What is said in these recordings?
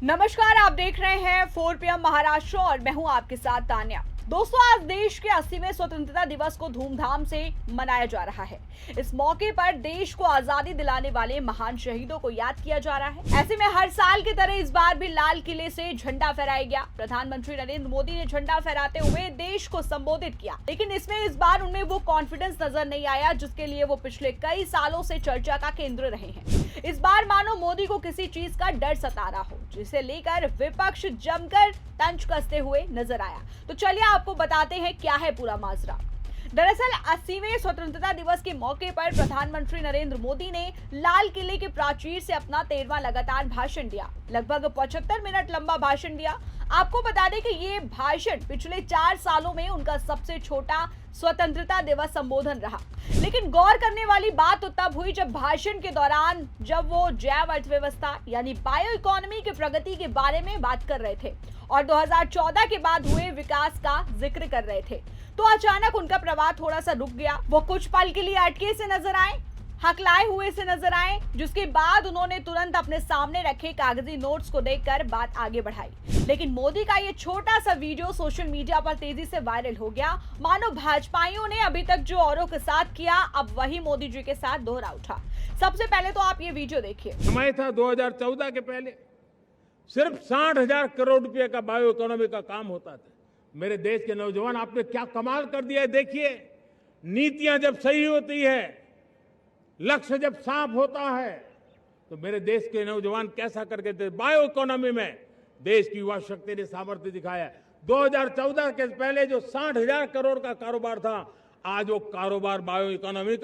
नमस्कार, आप देख रहे हैं 4 PM महाराष्ट्र और मैं हूं आपके साथ तान्या। दोस्तों, आज देश के 80वें स्वतंत्रता दिवस को धूमधाम से मनाया जा रहा है। इस मौके पर देश को आजादी दिलाने वाले महान शहीदों को याद किया जा रहा है। ऐसे में हर साल की तरह इस बार भी लाल किले से झंडा फहराया गया। प्रधानमंत्री नरेंद्र मोदी ने झंडा फहराते हुए देश को संबोधित किया, लेकिन इसमें इस बार उनमें वो कॉन्फिडेंस नजर नहीं आया जिसके लिए वो पिछले कई सालों से चर्चा का केंद्र रहे हैं। इस बार मानो मोदी को किसी चीज का डर सता रहा हो, जिसे लेकर विपक्ष जमकर तंज कसते हुए नजर आया। तो चलिए आपको बताते हैं क्या है पूरा माजरा। दरअसल 80वें स्वतंत्रता दिवस के मौके पर प्रधानमंत्री नरेंद्र मोदी ने लाल किले के प्राचीर से अपना 13वां लगातार भाषण दिया। लगभग 75 मिनट लंबा भाषण दिया। आपको बता दें कि ये भाषण पिछले 4 सालों में उनका सबसे छोटा स्वतंत्रता दिवस संबोधन रहा। लेकिन गौर करने वाली बात तो तब हुई जब भाषण के दौरान वो जैव अर्थव्यवस्था यानी बायो इकोनॉमी की प्रगति के बारे में बात कर रहे थे और 2014 के बाद हुए विकास का जिक्र कर रहे थे। तो अचानक उनका प्रवाह थोड़ा सा रुक गया। वो कुछ पल के लिए अटके से नजर आए, हकलाए हुए से नजर आए, जिसके बाद उन्होंने तुरंत अपने सामने रखे कागजी नोट्स को देखकर बात आगे बढ़ाई। लेकिन मोदी का ये छोटा सा वीडियो सोशल मीडिया पर तेजी से वायरल हो गया। मानो भाजपाइयों ने अभी तक जो औरों के साथ किया, अब वही मोदी जी के साथ दोहरा उठा। सबसे पहले तो आप ये वीडियो देखिए। समय था 2014 के पहले सिर्फ 60,000 करोड़ रुपए का बायो इकोनॉमी का काम होता था। मेरे देश के नौजवान, आपने क्या कमाल कर दिया है। देखिए, नीतियां जब सही होती है, लक्ष्य जब साफ होता है, तो मेरे देश के नौजवान कैसा करके थे। बायो इकोनॉमी में देश की युवा शक्ति ने सामर्थ्य दिखाया। 2014 के पहले जो 60,000 करोड़ का कारोबार था, आज वो कारोबार बायो इकोनॉमी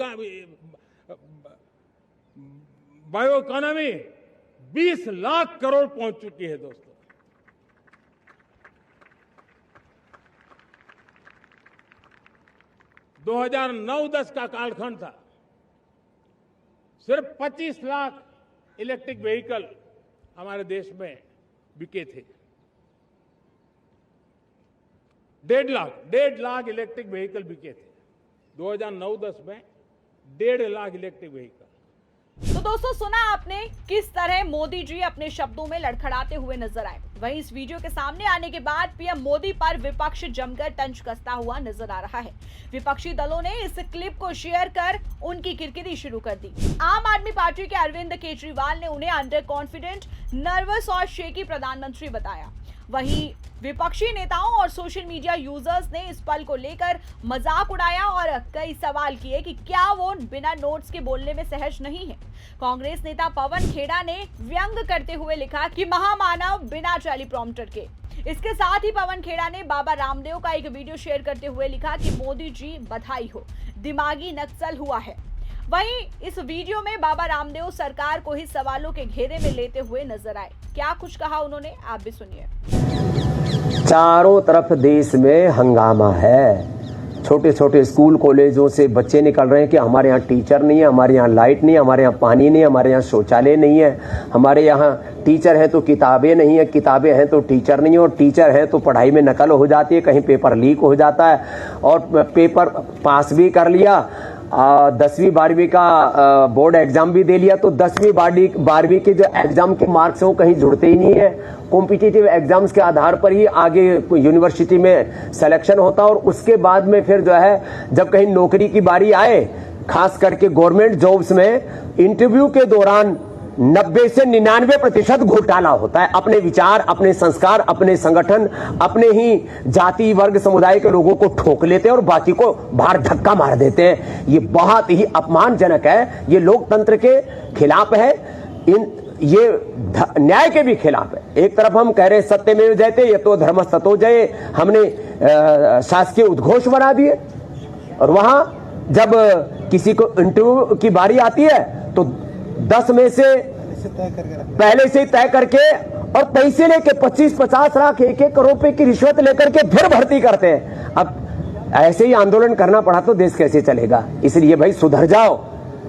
20 लाख करोड़ पहुंच चुकी है। दोस्तों, दो 2009-10 का कालखंड था, सिर्फ 25 लाख इलेक्ट्रिक व्हीकल हमारे देश में बिके थे। 1.5 लाख इलेक्ट्रिक व्हीकल बिके थे 2009-10 में। 1.5 लाख इलेक्ट्रिक व्हीकल। तो दोस्तों, सुना आपने किस तरह मोदी जी अपने शब्दों में लड़खड़ाते हुए नजर आए। वहीं इस वीडियो के सामने आने के बाद पीएम मोदी पर विपक्ष जमकर तंज कसता हुआ नजर आ रहा है। विपक्षी दलों ने इस क्लिप को शेयर कर उनकी किरकिरी शुरू कर दी। आम आदमी पार्टी के अरविंद केजरीवाल ने उन्हें अंडर कॉन्फिडेंट, नर्वस और शेकी प्रधानमंत्री बताया। वहीं विपक्षी नेताओं और सोशल मीडिया यूजर्स ने इस पल को लेकर मजाक उड़ाया और कई सवाल किए कि क्या वो बिना नोट्स के बोलने में सहज नहीं है। कांग्रेस नेता पवन खेड़ा ने व्यंग करते हुए लिखा कि महामानव बिना टेलीप्रॉम्प्टर के। इसके साथ ही पवन खेड़ा ने बाबा रामदेव का एक वीडियो शेयर करते हुए लिखा कि मोदी जी बधाई हो, दिमागी नक्सल हुआ है। वहीं इस वीडियो में बाबा रामदेव सरकार को ही सवालों के घेरे में लेते हुए नजर आए। क्या कुछ कहा उन्होंने, आप भी सुनिए। चारों तरफ देश में हंगामा है। छोटे छोटे स्कूल कॉलेजों से बच्चे निकल रहे हैं कि हमारे यहाँ टीचर नहीं है, हमारे यहाँ लाइट नहीं है, हमारे यहाँ पानी नहीं है, हमारे यहाँ शौचालय नहीं है, हमारे यहाँ टीचर है तो किताबें नहीं है, किताबें हैं तो टीचर नहीं है, और टीचर है तो पढ़ाई में नकल हो जाती है, कहीं पेपर लीक हो जाता है। और पेपर पास भी कर लिया, 10वीं 12वीं का बोर्ड एग्जाम भी दे लिया, तो 10वीं 12वीं के जो एग्जाम के मार्क्स हैं वो कहीं जुड़ते ही नहीं है। कॉम्पिटिटिव एग्जाम्स के आधार पर ही आगे यूनिवर्सिटी में सिलेक्शन होता है, और उसके बाद में फिर जो है जब कहीं नौकरी की बारी आए, खास करके गवर्नमेंट जॉब्स में इंटरव्यू के दौरान 90 से 99% घोटाला होता है। अपने विचार, अपने संस्कार, अपने संगठन, अपने ही जाति वर्ग समुदाय के लोगों को ठोक लेते हैं और बाकी को बाहर धक्का मार देते हैं। ये बहुत ही अपमानजनक है। ये लोकतंत्र के खिलाफ है, ये न्याय के भी खिलाफ है। एक तरफ हम कह रहे हैं सत्यमेव जयते, यतो धर्मस्ततो जये, हमने शासकीय उद्घोष बना दिए, और वहां जब किसी को इंटरव्यू की बारी आती है तो 10 में से पहले से ही तय करके और पैसे लेके 25-50 लाख 1-1 करोड़ रुपए की रिश्वत लेकर के फिर भर्ती करते हैं। अब ऐसे ही आंदोलन करना पड़ा तो देश कैसे चलेगा। इसलिए भाई सुधर जाओ,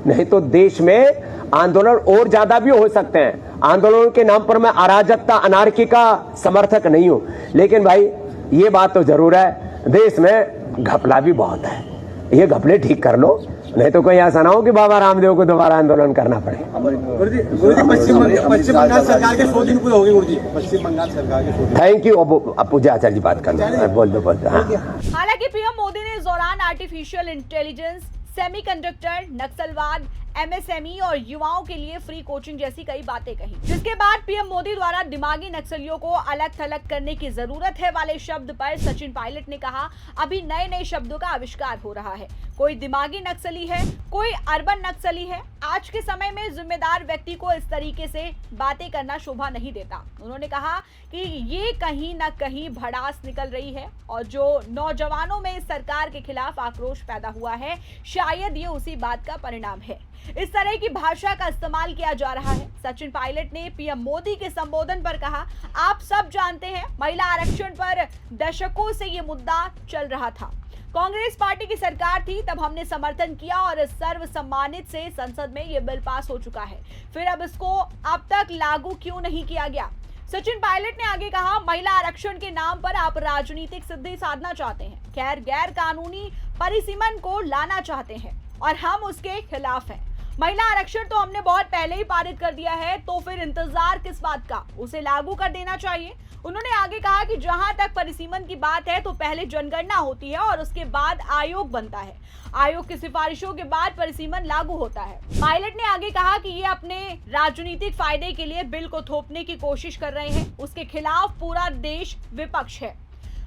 नहीं तो देश में आंदोलन और ज्यादा भी हो सकते हैं। आंदोलन के नाम पर मैं अराजकता, अनार्की का समर्थक नहीं हूं, लेकिन भाई ये बात तो जरूर है, देश में घपला भी बहुत है। ये घपले ठीक कर लो। नहीं तो कोई ऐसा ना हो कि बाबा रामदेव को दोबारा आंदोलन करना पड़े। गुरुजी पश्चिम बंगाल सरकार के 100 दिन पूरे हो गए गुरुजी। पश्चिम बंगाल सरकार के 100 दिन। Thank you. अब पूजा आचार्य जी बात करना, बोल दो हाँ। हालांकि पीएम मोदी ने इस दौरान आर्टिफिशियल इंटेलिजेंस, सेमीकंडक्टर, नक्सलवाद, एमएसएमई और युवाओं के लिए फ्री कोचिंग जैसी कई बातें कही, जिसके बाद पीएम मोदी द्वारा दिमागी नक्सलियों को अलग थलग करने की जरूरत है वाले शब्द पर सचिन पायलट ने कहा, अभी नए नए शब्दों का आविष्कार हो रहा है। कोई दिमागी नक्सली है, कोई अर्बन नक्सली है। आज के समय में जिम्मेदार व्यक्ति को इस तरीके से बातें करना शोभा नहीं देता। उन्होंने कहा कि ये कहीं न कहीं भड़ास निकल रही है और जो नौजवानों में इस सरकार के खिलाफ आक्रोश पैदा हुआ है, शायद ये उसी बात का परिणाम है। इस तरह की भाषा का इस्तेमाल किया जा रहा है। सचिन पायलट ने पीएम मोदी के संबोधन पर कहा, आप सब जानते हैं महिला आरक्षण पर दशकों से ये मुद्दा चल रहा था। कांग्रेस पार्टी की सरकार थी, तब हमने समर्थन किया और सर्वसम्मानित से संसद में ये बिल पास हो चुका है। फिर अब इसको अब तक लागू क्यों नहीं किया गया? सचिन पायलट ने आगे कहा, महिला आरक्षण के नाम पर आप राजनीतिक सिद्धि साधना चाहते हैं, खैर गैर कानूनी परिसीमन को लाना चाहते हैं और हम उसके खिलाफ हैं। महिला आरक्षण तो हमने बहुत पहले ही पारित कर दिया है, तो फिर इंतजार किस बात का? उसे लागू कर देना चाहिए। उन्होंने आगे कहा कि जहां तक परिसीमन की बात है तो पहले जनगणना होती है और उसके बाद आयोग बनता है। आयोग की सिफारिशों के बाद परिसीमन लागू होता है। पायलट ने आगे कहा कि ये अपने राजनीतिक फायदे के लिए बिल को थोपने की कोशिश कर रहे हैं, उसके खिलाफ पूरा देश विपक्ष है।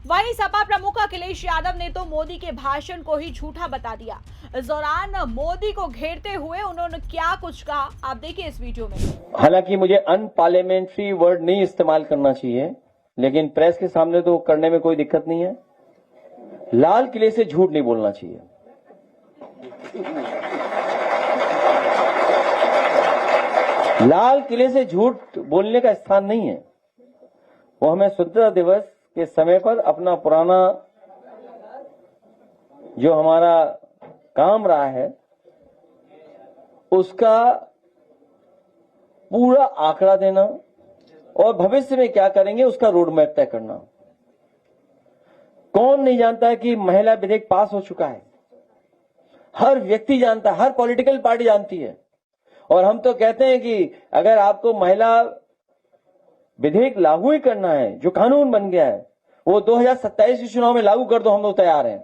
वहीं सपा प्रमुख अखिलेश यादव ने तो मोदी के भाषण को ही झूठा बता दिया। इस दौरान मोदी को घेरते हुए उन्होंने क्या कुछ कहा, आप देखिए इस वीडियो में। हालांकि मुझे अनपार्लियामेंट्री वर्ड नहीं इस्तेमाल करना चाहिए, लेकिन प्रेस के सामने तो करने में कोई दिक्कत नहीं है। लाल किले से झूठ नहीं बोलना चाहिए। लाल किले से झूठ बोलने का स्थान नहीं है। वो हमें स्वतंत्रता दिवस के समय पर अपना पुराना जो हमारा काम रहा है उसका पूरा आंकड़ा देना और भविष्य में क्या करेंगे उसका रोड मैप तय करना। कौन नहीं जानता है कि महिला विधेयक पास हो चुका है? हर व्यक्ति जानता है, हर पॉलिटिकल पार्टी जानती है। और हम तो कहते हैं कि अगर आपको महिला विधेयक लागू ही करना है, जो कानून बन गया है, वो 2027 के चुनाव में लागू कर दो, हम लोग तैयार हैं।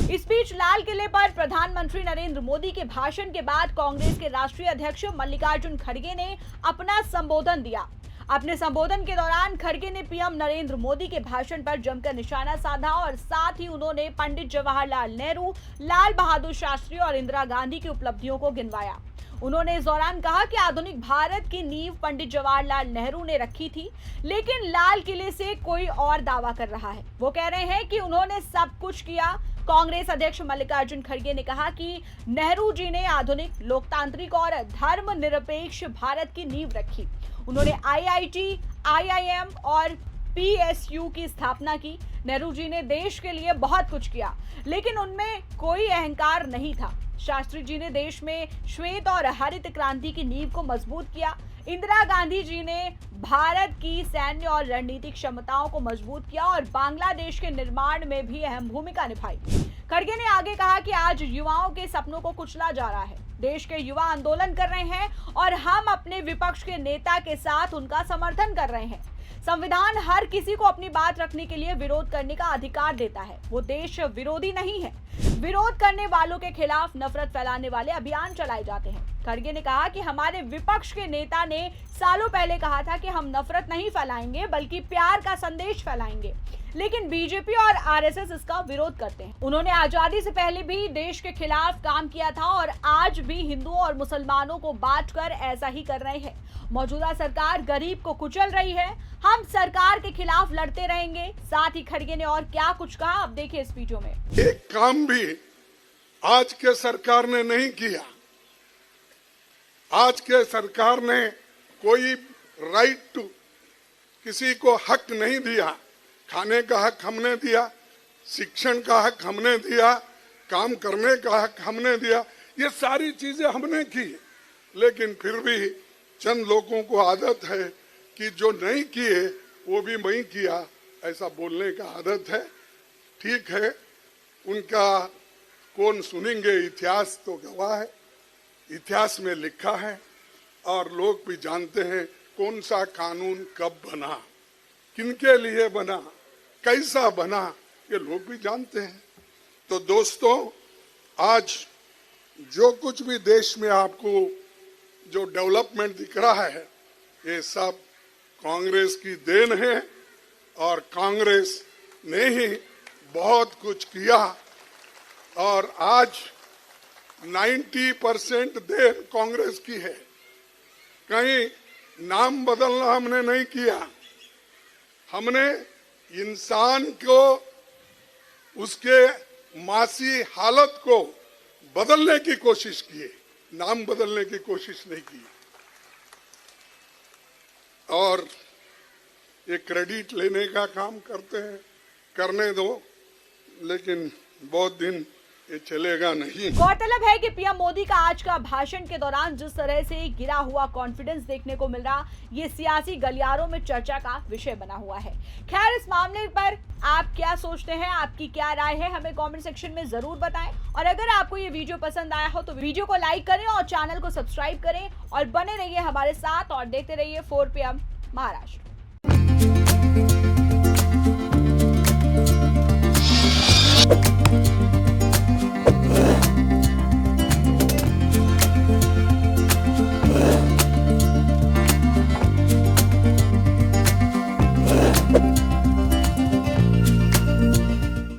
इस बीच लाल किले पर प्रधानमंत्री नरेंद्र मोदी के भाषण के बाद कांग्रेस के राष्ट्रीय अध्यक्ष मल्लिकार्जुन खड़गे ने अपना संबोधन दिया। अपने संबोधन के दौरान खड़गे ने पीएम नरेंद्र मोदी के भाषण पर जमकर निशाना साधा और साथ ही उन्होंने पंडित जवाहरलाल नेहरू, लाल बहादुर शास्त्री और इंदिरा गांधी की उपलब्धियों को गिनवाया। उन्होंने इस दौरान कहा कि आधुनिक भारत की नींव पंडित जवाहरलाल नेहरू ने रखी थी, लेकिन लाल किले से कोई और दावा कर रहा है। वो कह रहे हैं कि उन्होंने सब कुछ किया। कांग्रेस अध्यक्ष मल्लिकार्जुन खड़गे ने कहा कि नेहरू जी ने आधुनिक, लोकतांत्रिक और धर्मनिरपेक्ष भारत की नींव रखी। उन्होंने आईआईटी, आईआईएम और पीएसयू की स्थापना की। नेहरू जी ने देश के लिए बहुत कुछ किया, लेकिन उनमें कोई अहंकार नहीं था। शास्त्री जी ने देश में श्वेत और हरित क्रांति की नींव को मजबूत किया। इंदिरा गांधी जी ने भारत की सैन्य और रणनीतिक क्षमताओं को मजबूत किया और बांग्लादेश के निर्माण में भी अहम भूमिका निभाई। खड़गे ने आगे कहा कि आज युवाओं के सपनों को कुचला जा रहा है। देश के युवा आंदोलन कर रहे हैं और हम अपने विपक्ष के नेता के साथ उनका समर्थन कर रहे हैं। संविधान हर किसी को अपनी बात रखने के लिए विरोध करने का अधिकार देता है। वो देश विरोधी नहीं है। विरोध करने वालों के खिलाफ नफरत फैलाने वाले अभियान चलाए जाते हैं। खड़गे ने कहा कि हमारे विपक्ष के नेता ने सालों पहले कहा था कि हम नफरत नहीं फैलाएंगे बल्कि प्यार का संदेश फैलाएंगे, लेकिन बीजेपी और आरएसएस इसका विरोध करते हैं। उन्होंने आजादी से पहले भी देश के खिलाफ काम किया था और आज भी हिंदुओं और मुसलमानों को बांटकर ऐसा ही कर रहे हैं। मौजूदा सरकार गरीब को कुचल रही है। हम सरकार के खिलाफ लड़ते रहेंगे। साथ ही खड़गे ने और क्या कुछ कहा, अब देखिए इस वीडियो में। एक काम भी आज के सरकार ने नहीं किया। आज के सरकार ने कोई राइट टू किसी को हक नहीं दिया। खाने का हक हमने दिया, शिक्षण का हक हमने दिया, काम करने का हक हमने दिया। ये सारी चीजें हमने की, लेकिन फिर भी चंद लोगों को आदत है कि जो नहीं किए वो भी मैं किया, ऐसा बोलने का आदत है। ठीक है, उनका कौन सुनेंगे, इतिहास तो गवाह है, इतिहास में लिखा है और लोग भी जानते हैं कौन सा कानून कब बना, किनके लिए बना, कैसा बना, ये लोग भी जानते हैं। तो दोस्तों, आज जो कुछ भी देश में आपको जो डेवलपमेंट दिख रहा है, ये सब कांग्रेस की देन है और कांग्रेस ने ही बहुत कुछ किया। और आज 90% देन कांग्रेस की है। कहीं नाम बदलना हमने नहीं किया, हमने इंसान को उसके मासी हालत को बदलने की कोशिश की, नाम बदलने की कोशिश नहीं की। और ये क्रेडिट लेने का काम करते हैं, करने दो, लेकिन बहुत दिन ये चलेगा नहीं। गौरतलब है कि पीएम मोदी का आज का भाषण के दौरान जिस तरह से गिरा हुआ कॉन्फिडेंस देखने को मिल रहा, ये सियासी गलियारों में चर्चा का विषय बना हुआ है। खैर, इस मामले पर आप क्या सोचते हैं, आपकी क्या राय है, हमें कमेंट सेक्शन में जरूर बताएं। और अगर आपको ये वीडियो पसंद आया हो तो वीडियो को लाइक करें और चैनल को सब्सक्राइब करें और बने रहिए हमारे साथ और देखते रहिए 4 PM महाराष्ट्र।